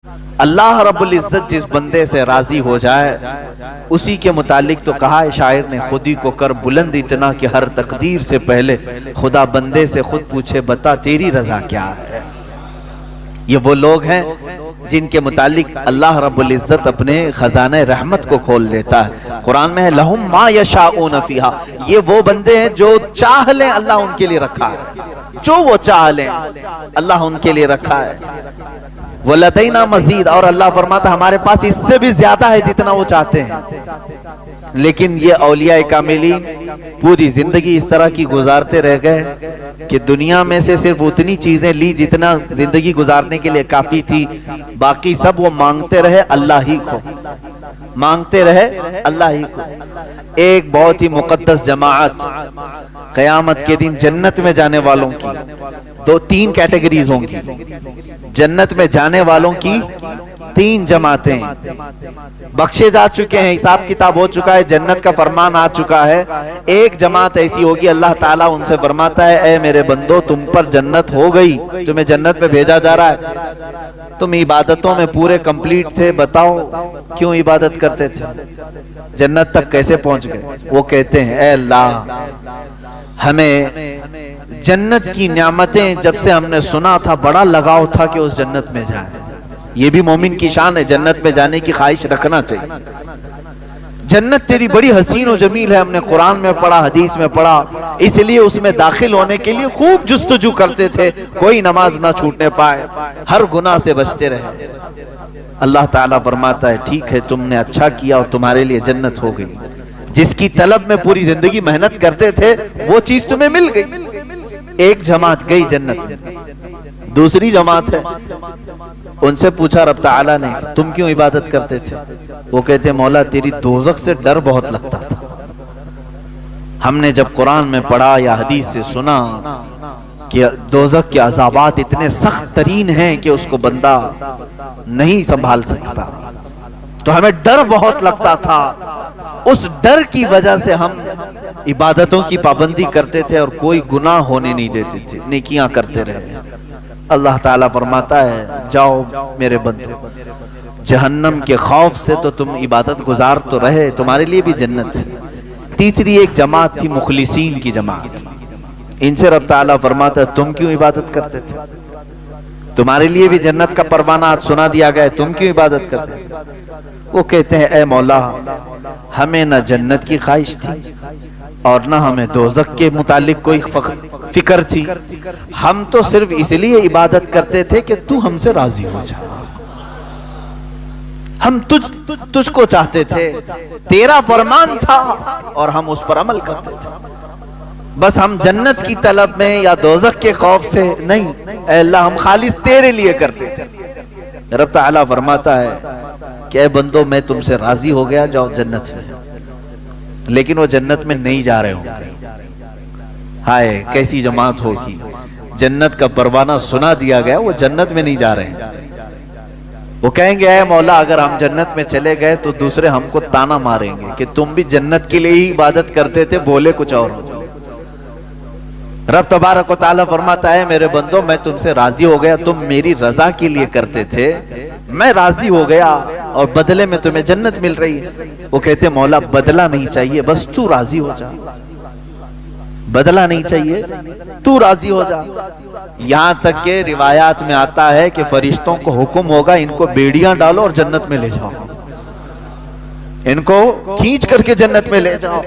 اللہ رب العزت جس بندے سے راضی ہو جائے اسی کے متعلق تو کہا ہے شاعر نے، خودی کو کر بلند اتنا کہ ہر تقدیر سے پہلے خدا بندے سے خود پوچھے بتا تیری رضا کیا ہے۔ یہ وہ لوگ ہیں جن کے متعلق اللہ رب العزت اپنے خزانہ رحمت کو کھول دیتا ہے۔ قرآن میں ہے لہم ما یشاؤون فیہا، یہ وہ بندے ہیں جو چاہ لیں اللہ ان کے لیے رکھا ہے، جو وہ چاہ لیں اللہ ان کے لیے رکھا ہے۔ وَلَدَيْنَا مزید، اور اللہ فرماتا ہمارے پاس اس سے بھی زیادہ ہے جتنا وہ چاہتے ہیں۔ لیکن یہ اولیاء کاملین پوری زندگی اس طرح کی گزارتے رہ گئے کہ دنیا میں سے صرف اتنی چیزیں لی جتنا زندگی گزارنے کے لیے کافی تھی، باقی سب وہ مانگتے رہے اللہ ہی کو، مانگتے رہے اللہ ہی کو۔ ایک بہت ہی مقدس جماعت قیامت کے دن جنت میں جانے والوں کی تین کیٹیگریز ہوں گی۔ جنت میں جانے والوں کی تین جماعتیں بخشے جا چکے ہیں، حساب کتاب ہو چکا ہے، جنت کا فرمان آ چکا ہے۔ ایک جماعت ایسی ہوگی اللہ تعالیٰ ان سے فرماتا ہے اے میرے بندو تم پر جنت ہو گئی، تمہیں جنت میں بھیجا جا رہا ہے، تم عبادتوں میں پورے کمپلیٹ تھے، بتاؤ کیوں عبادت کرتے تھے، جنت تک کیسے پہنچ گئے؟ وہ کہتے ہیں اے اللہ ہمیں جنت کی نعمتیں جب سے ہم نے سنا تھا بڑا لگاؤ تھا کہ اس جنت میں جائیں۔ یہ بھی مومن کی شان ہے، جنت میں جانے کی خواہش رکھنا چاہیے۔ جنت تیری بڑی حسین و جمیل ہے، ہم نے قرآن میں پڑھا، حدیث میں پڑھا، اس لیے اس میں داخل ہونے کے لیے خوب جستجو کرتے تھے، کوئی نماز نہ چھوٹنے پائے، ہر گناہ سے بچتے رہے۔ اللہ تعالیٰ فرماتا ہے ٹھیک ہے تم نے اچھا کیا اور تمہارے لیے جنت ہو گئی، جس کی طلب میں پوری زندگی محنت کرتے تھے وہ چیز تمہیں مل گئی۔ ایک جماعت گئی جنت میں، دوسری جماعت ہے ان سے پوچھا رب تعالیٰ نے تم کیوں عبادت کرتے تھے؟ وہ کہتے مولا تیری دوزخ سے ڈر بہت لگتا تھا، ہم نے جب قرآن میں پڑھا یا حدیث سے سنا کہ دوزخ کے عذابات اتنے سخت ترین ہیں کہ اس کو بندہ نہیں سنبھال سکتا، تو ہمیں ڈر بہت لگتا تھا، اس ڈر کی وجہ سے ہم عبادتوں کی پابندی کرتے تھے اور کوئی گناہ ہونے نہیں دیتے تھے، نیکیاں کرتے رہے۔ اللہ تعالیٰ فرماتا ہے جاؤ میرے بندو، جہنم کے خوف سے تو تم عبادت گزار تو رہے، تمہارے لیے بھی جنت ہے۔ تیسری ایک جماعت تھی مخلصین کی جماعت، ان سے رب تعالیٰ فرماتا ہے تم کیوں عبادت کرتے تھے؟ تمہارے لیے بھی جنت کا پروانہ آج سنا دیا گیا ہے، تم کیوں عبادت کرتے تھے؟ وہ کہتے ہیں اے مولا ہمیں نہ جنت کی خواہش تھی اور نہ ہمیں دوزخ کے متعلق کوئی فکر تھی، ہم تو صرف اس لیے عبادت کرتے تھے کہ تو ہم سے راضی ہو جا، ہم تجھ کو چاہتے تھے، تیرا فرمان تھا اور ہم اس پر عمل کرتے تھے، بس ہم جنت کی طلب میں یا دوزخ کے خوف سے نہیں، اے اللہ ہم خالص تیرے لیے کرتے تھے۔ رب تعالیٰ فرماتا ہے کہ اے بندو میں تم سے راضی ہو گیا، جاؤ جنت میں، لیکن وہ جنت میں نہیں جا رہے ہوں گے۔ ہائے کیسی جماعت ہوگی، جنت کا پروانہ سنا دیا گیا وہ جنت میں نہیں جا رہے ہیں، وہ کہیں گے اے مولا اگر ہم جنت میں چلے گئے تو دوسرے ہم کو تانا ماریں گے کہ تم بھی جنت کے لیے ہی عبادت کرتے تھے، بولے کچھ اور ہو۔ رب تبارک و تعالیٰ فرماتا ہے میرے بندو میں تم سے راضی ہو گیا، تم میری رضا کے لیے کرتے تھے، میں راضی ہو گیا اور بدلے میں تمہیں جنت مل رہی ہے۔ وہ کہتے مولا بدلہ نہیں چاہیے، بس تو راضی ہو جا، بدلہ نہیں چاہیے تو راضی ہو جا۔ یہاں تک کہ روایات میں آتا ہے کہ فرشتوں کو حکم ہوگا ان کو بیڑیاں ڈالو اور جنت میں لے جاؤ، ان کو کھینچ کر کے جنت میں لے جاؤ۔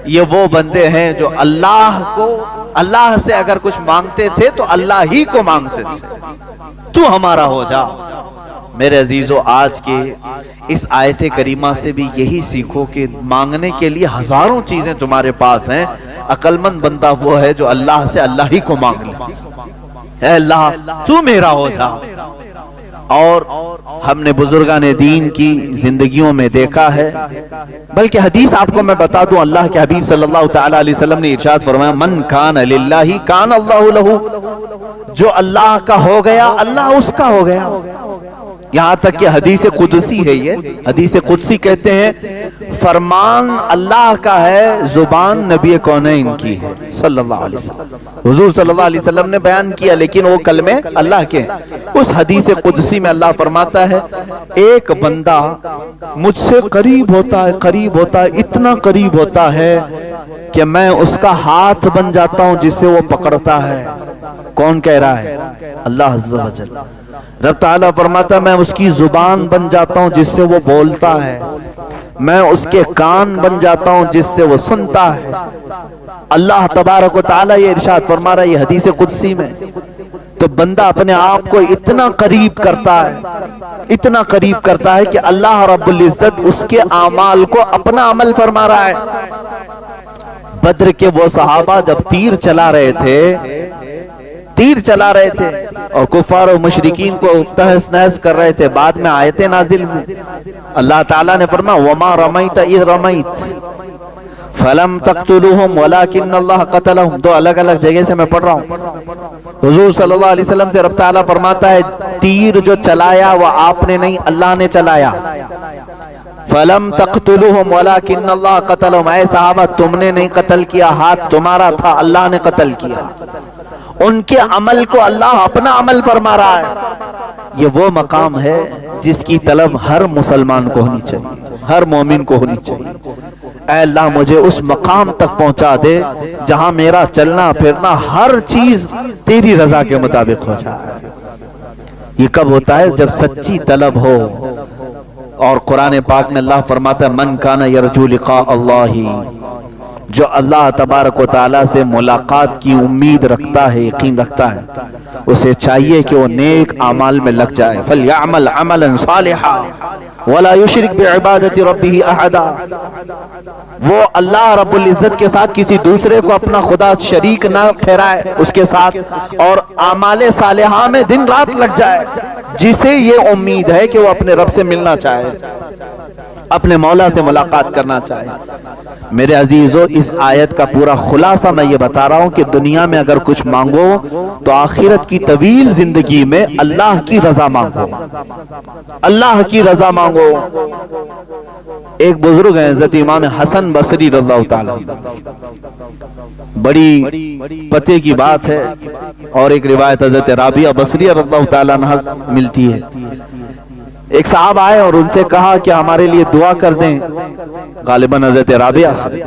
یہ وہ بندے ہیں جو اللہ سے اگر کچھ مانگتے تھے تو اللہ ہی کو مانگتے تھے، تو ہمارا ہو جا۔ میرے عزیزو آج کے اس آیت کریمہ سے بھی یہی سیکھو کہ مانگنے کے لیے ہزاروں چیزیں تمہارے پاس ہیں، عقل مند بندہ وہ ہے جو اللہ سے اللہ ہی کو مانگ لے، اے اللہ تو میرا ہو جا۔ اور ہم نے بزرگان دین کی زندگیوں میں دیکھا ہے، بلکہ حدیث آپ کو میں بتا دوں، اللہ کے حبیب صلی اللہ تعالیٰ علیہ وسلم نے ارشاد فرمایا من کان للہ کان اللہ لہ، جو اللہ کا ہو گیا اللہ اس کا ہو گیا۔ یہاں تک کہ حدیث قدسی ہے، یہ حدیث قدسی کہتے ہیں فرمان اللہ کا ہے، زبان نبی کونین کی ہے صلی اللہ علیہ وسلم۔ حضور صلی اللہ علیہ وسلم نے بیان کیا لیکن وہ کلمے اللہ کے، اس حدیث قدسی میں اللہ فرماتا ہے ایک بندہ مجھ سے قریب ہوتا ہے اتنا قریب ہوتا ہے کہ میں اس کا ہاتھ بن جاتا ہوں جس سے وہ پکڑتا ہے. کون کہہ رہا ہے؟ اللہ عز و جل. رب تعالیٰ فرماتا ہے میں اس کی زبان بن جاتا ہوں جس سے وہ بولتا ہے, میں اس کے کان بن جاتا ہوں جس سے وہ سنتا ہے. اللہ تبارک و تعالیٰ یہ ارشاد فرما رہا ہے یہ حدیث قدسی میں. تو بندہ اپنے آپ کو اتنا قریب کرتا ہے کہ اللہ رب العزت اس کے اعمال کو اپنا عمل فرما رہا ہے. بدر کے وہ صحابہ جب تیر چلا رہے تھے اور کفار و مشرکین کو تہس نہس کر رہے تھے, بعد میں آیتیں نازل ہوئی. اللہ تعالیٰ نے فرمایا وما رمیت اذ رمیت فلم تقتلوہم ولکن اللہ قتلہم. دو الگ الگ جگہ سے میں پڑھ رہا ہوں. حضور صلی اللہ علیہ وسلم سے رب تعالیٰ فرماتا ہے تیر جو چلایا وہ آپ نے نہیں, اللہ نے چلایا. فلم تقتلوہم ولکن اللہ قتلہم. اے صحابہ تم نے نہیں قتل کیا, ہاتھ تمہارا تھا, اللہ نے قتل کیا. ان کے عمل کو اللہ اپنا عمل فرما رہا ہے. یہ وہ مقام ہے جس کی طلب ہر مسلمان کو ہونی چاہیے, ہر مومن کو ہونی چاہیے. اے اللہ مجھے اس مقام تک پہنچا دے جہاں میرا چلنا پھرنا ہر چیز تیری رضا کے مطابق ہو جائے. یہ کب ہوتا ہے؟ جب سچی طلب ہو. اور قرآن پاک میں اللہ فرماتا ہے من کان یرجو لقاء اللہ, جو اللہ تبارک و تعالیٰ سے ملاقات کی امید رکھتا ہے, یقین رکھتا ہے, اسے چاہیے کہ وہ نیک اعمال میں لگ جائے. فَلْيَعْمَلْ عَمَلًا صَالِحًا وَلَا يُشْرِكْ بِعِبَادَةِ رَبِّهِ أَحَدًا. وہ اللہ رب العزت کے ساتھ کسی دوسرے کو اپنا خدا شریک نہ ٹھہرائے اس کے ساتھ, اور اعمال صالحہ میں دن رات لگ جائے. جسے یہ امید ہے کہ وہ اپنے رب سے ملنا چاہے, اپنے مولا سے ملاقات کرنا چاہے. میرے عزیزو اس آیت کا پورا خلاصہ میں یہ بتا رہا ہوں کہ دنیا میں اگر کچھ مانگو تو آخرت کی طویل زندگی میں اللہ کی رضا مانگو, اللہ کی رضا مانگو. ایک بزرگ ہیں حضرت امام حسن بصری رضی اللہ تعالی, بڑی پتے کی بات ہے, اور ایک روایت حضرت رابعہ بصریہ رضی اللہ تعالی عنہ ملتی ہے. ایک صاحب آئے اور ان سے کہا کہ ہمارے لیے دعا کر دیں. غالباً حضرت رابعہ سے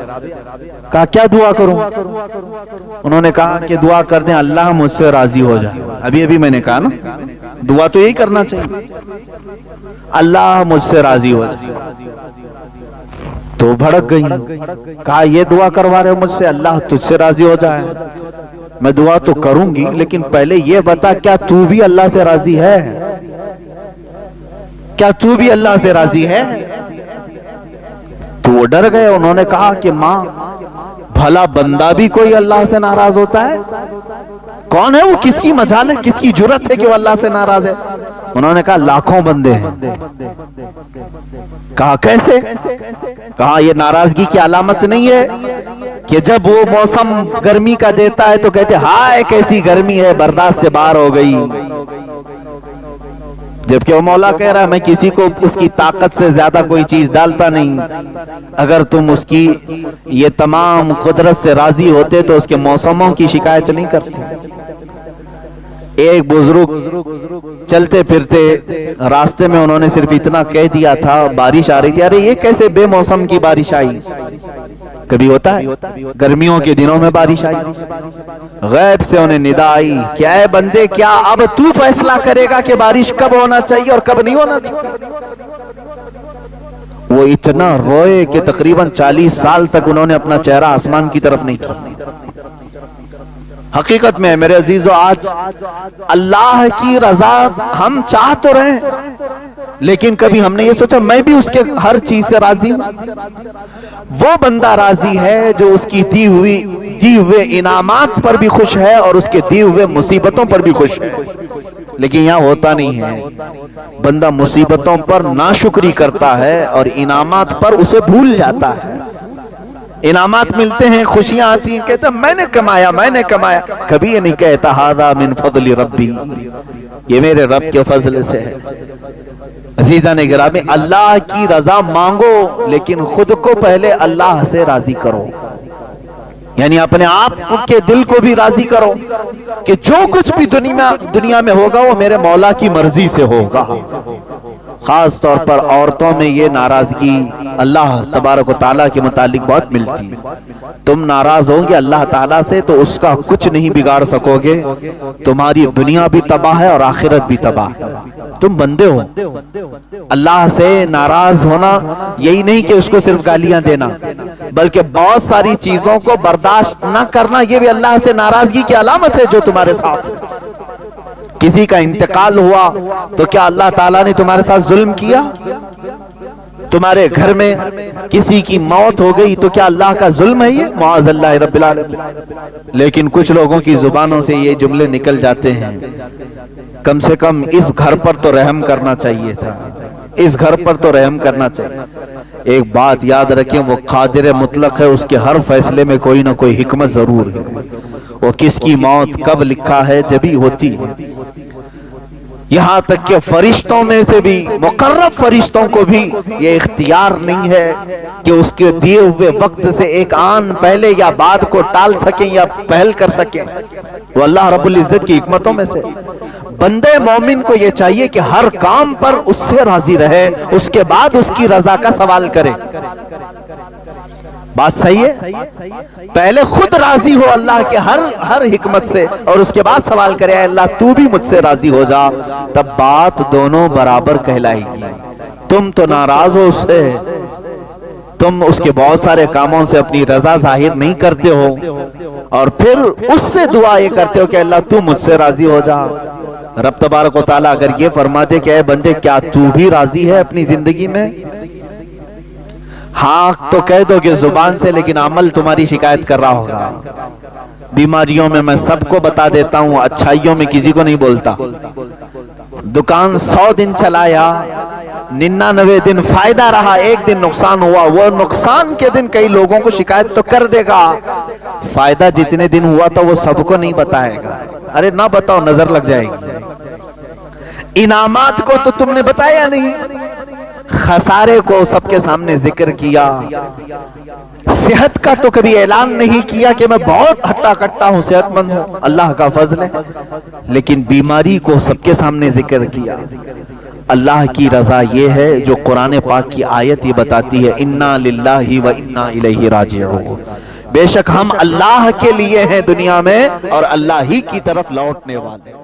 کہا کیا دعا کروں؟ انہوں نے کہا کہ دعا کر دیں اللہ مجھ سے راضی ہو جائے. ابھی میں نے کہا نا دعا تو یہی کرنا چاہیے, اللہ مجھ سے راضی ہو جائے. تو بھڑک گئی, کہا یہ دعا کروا رہے ہو مجھ سے اللہ تجھ سے راضی ہو جائے؟ میں دعا تو کروں گی لیکن پہلے یہ بتا کیا تو بھی اللہ سے راضی ہے؟ کیا تو بھی اللہ سے راضی ہے؟ تو وہ ڈر گئے. انہوں نے کہا کہ ماں بھلا بندہ بھی کوئی اللہ سے ناراض ہوتا ہے؟ کون ہے وہ, کس کی مجال ہے, کس کی جرت ہے کہ وہ اللہ سے ناراض ہے؟ انہوں نے کہا لاکھوں بندے ہیں. کہا کیسے؟ کہا یہ ناراضگی کی علامت نہیں ہے کہ جب وہ موسم گرمی کا دیتا ہے تو کہتے ہائے کیسی گرمی ہے, برداشت سے باہر ہو گئی, جبکہ وہ مولا کہہ رہا ہے میں کسی کو اس کی طاقت سے زیادہ کوئی چیز ڈالتا نہیں. اگر تم اس کی یہ تمام قدرت سے راضی ہوتے تو اس کے موسموں کی شکایت نہیں کرتے. ایک بزرگ چلتے پھرتے راستے میں انہوں نے صرف اتنا کہہ دیا تھا, بارش آ رہی تھی, ارے یہ کیسے بے موسم کی بارش آئی؟ کبھی ہوتا ہے گرمیوں کے دنوں میں بارش آئی. غیب سے انہیں ندا آئی کہ اے بندے کیا اب تو فیصلہ کرے گا کہ بارش کب ہونا چاہیے اور کب نہیں ہونا چاہیے؟ وہ اتنا روئے کہ تقریباً 40 سال تک انہوں نے اپنا چہرہ آسمان کی طرف نہیں کیا. حقیقت میں میرے عزیزو آج اللہ کی رضا ہم چاہ تو رہے لیکن کبھی ہم نے یہ سوچا میں بھی اس کے ہر چیز سے راضی ہوں. وہ بندہ راضی ہے جو اس کی دی ہوئے انعامات پر بھی خوش ہے اور اس کے دی ہوئے مصیبتوں پر بھی خوش ہے. لیکن یہاں ہوتا نہیں ہے, بندہ مصیبتوں پر ناشکری کرتا ہے اور انعامات پر اسے بھول جاتا ہے. انعامات ملتے ہیں, خوشیاں آتی ہیں, کہتا میں نے کمایا, کبھی یہ نہیں کہتا ھذا من فضل ربی, یہ میرے رب کے فضل سے ہے. عزیزان گرامی اللہ کی رضا مانگو لیکن خود کو پہلے اللہ سے راضی کرو. یعنی اپنے آپ کے دل کو بھی راضی کرو کہ جو کچھ بھی دنیا میں ہوگا وہ میرے مولا کی مرضی سے ہوگا۔ خاص طور پر عورتوں میں یہ ناراضگی اللہ تبارک و تعالیٰ کے متعلق بہت ملتی ہے۔ تم ناراض ہوگے اللہ تعالیٰ سے تو اس کا کچھ نہیں بگاڑ سکو گے، تمہاری دنیا بھی تباہ ہے اور آخرت بھی تباہ ہے۔ تم بندے ہو، اللہ سے ناراض ہونا یہی نہیں کہ اس کو صرف گالیاں دینا، بلکہ بہت ساری چیزوں کو برداشت نہ کرنا یہ بھی اللہ سے ناراضگی کی علامت ہے جو تمہارے ساتھ۔ کسی کا انتقال ہوا تو کیا اللہ تعالیٰ نے تمہارے ساتھ ظلم کیا؟ تمہارے گھر میں کسی کی موت ہو گئی تو کیا اللہ کا ظلم ہے یہ؟ معاذ اللہ رب العالمین۔ لیکن کچھ لوگوں کی زبانوں سے یہ جملے نکل جاتے ہیں، کم سے کم اس گھر پر تو رحم کرنا چاہیے تھا، اس گھر پر تو رحم کرنا چاہیے۔ ایک بات یاد رکھیں، وہ قادر مطلق ہے، اس کے ہر فیصلے میں کوئی نہ کوئی حکمت ضرور ہے۔ وہ کس کی موت کب لکھا ہے جبھی ہوتی ہے۔ یہاں تک کہ فرشتوں میں سے بھی مقرب فرشتوں کو بھی یہ اختیار نہیں ہے کہ اس کے دیے ہوئے وقت سے ایک آن پہلے یا بعد کو ٹال سکیں یا پہل کر سکیں۔ وہ اللہ رب العزت کی حکمتوں میں سے بندے مومن کو یہ چاہیے کہ ہر کام پر اس سے راضی رہے، اس کے بعد اس کی رضا کا سوال کرے۔ بات صحیح ہے؟ پہلے خود راضی ہو اللہ کے ہر حکمت سے اور اس کے بعد سوال کرے اے اللہ تو بھی مجھ سے راضی ہو جا، تب بات دونوں برابر کہلائے گی۔ تم تو ناراض ہو اس سے، تم اس کے بہت سارے کاموں سے اپنی رضا ظاہر نہیں کرتے ہو اور پھر اس سے دعا یہ کرتے ہو کہ اللہ تو مجھ سے راضی ہو جا۔ رب تبارک و تعالیٰ اگر یہ فرما دے کہ اے بندے کیا تو بھی راضی ہے اپنی زندگی میں؟ ہاں تو کہہ دو کہ زبان سے، لیکن عمل تمہاری شکایت کر رہا ہوگا۔ بیماریوں میں میں سب کو بتا دیتا ہوں، اچھائیوں میں کسی کو نہیں بولتا۔ دکان 100 دن چلایا، 99 دن فائدہ رہا، ایک دن نقصان ہوا، وہ نقصان کے دن کئی لوگوں کو شکایت تو کر دے گا، فائدہ جتنے دن ہوا تو وہ سب کو نہیں بتائے گا۔ ارے نہ بتاؤ نظر لگ جائے گی۔ انعامات کو تو تم نے بتایا نہیں، خسارے کو سب کے سامنے ذکر کیا، صحت کا تو کبھی اعلان نہیں کیا کہ میں بہت ہٹا کٹا ہوں، صحت مند ہوں، اللہ کا فضل ہے، لیکن بیماری کو سب کے سامنے ذکر کیا۔ اللہ کی رضا یہ ہے جو قرآن پاک کی آیت یہ بتاتی ہے انا للہ و انا الیہ راجعون، بے شک ہم اللہ کے لیے ہیں دنیا میں اور اللہ ہی کی طرف لوٹنے والے۔